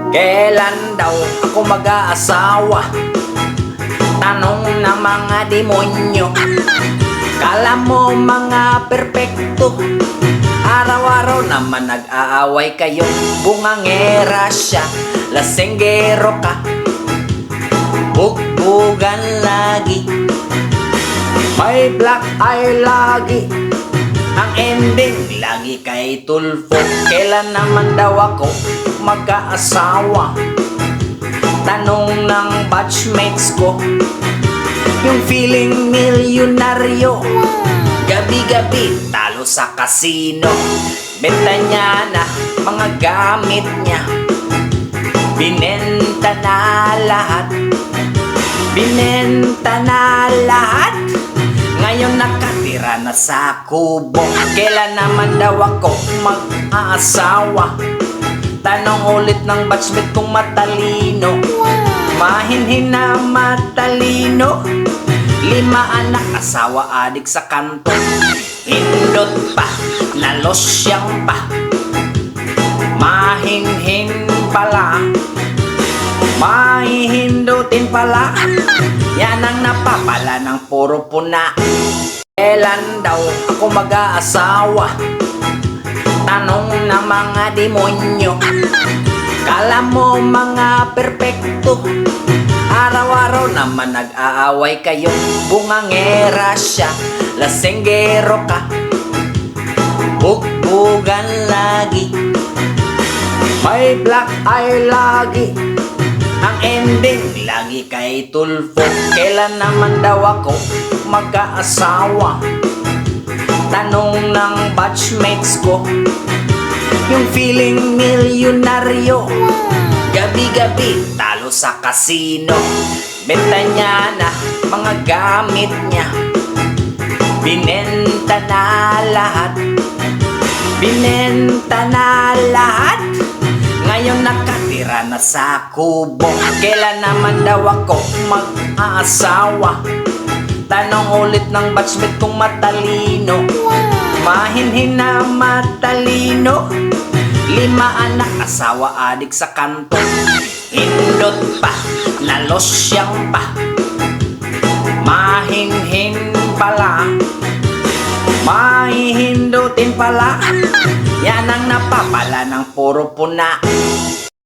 Kailan daw ako mag-aasawa? Tanong ng mga demonyo. Kala mo mga perpekto, araw-araw naman nag-aaway kayo. Bungangera siya, lasenggero ka, bugbugan lagi, may black eye lagi. Ang ending lagi kay tulfo. Kailan naman daw ako mag-aasawa? Tanong ng batchmates ko. Yung feeling milyonaryo, gabi-gabi talo sa kasino. Benta niya na mga gamit niya, binenta na lahat, binenta na lahat. Ngayon nakatira na sa kubo. Kailan naman daw ako mag-aasawa? Tanong ulit ng batchmate kong matalino. Mahinhin na matalino, 5 anak, asawa, adik sa kanto. Hindot pa, nalosyang pa, mahinhin pala, mahihindutin pala. Yan ang napapala ng puro puna. Kailan daw ako mag-aasawa? Tanong ng mga demonyo. Kala mo mga perpekto, araw-araw naman nag-aaway kayo. Bungangera siya, lasenggero ka, bugbugan lagi, may black eye lagi. Ang ending lagi kay tulfo. Kailan naman daw ako mag-aasawa? Tanong ng batchmates ko. Yung feeling milyonaryo, gabi-gabi talo sa kasino. Benta niya na mga gamit niya, binenta na lahat, binenta na lahat. Ngayon nakatira na sa kubo. Kailan naman daw ako mag-aasawa? Tanong ulit ng batchmate kong matalino. Mahinhin na matalino, 5 anak, asawa, adik sa kanto. Hindot pa, nalosyang pa, mahinhin pala, mahihindutin pala. Yan ang napapala ng puro puna.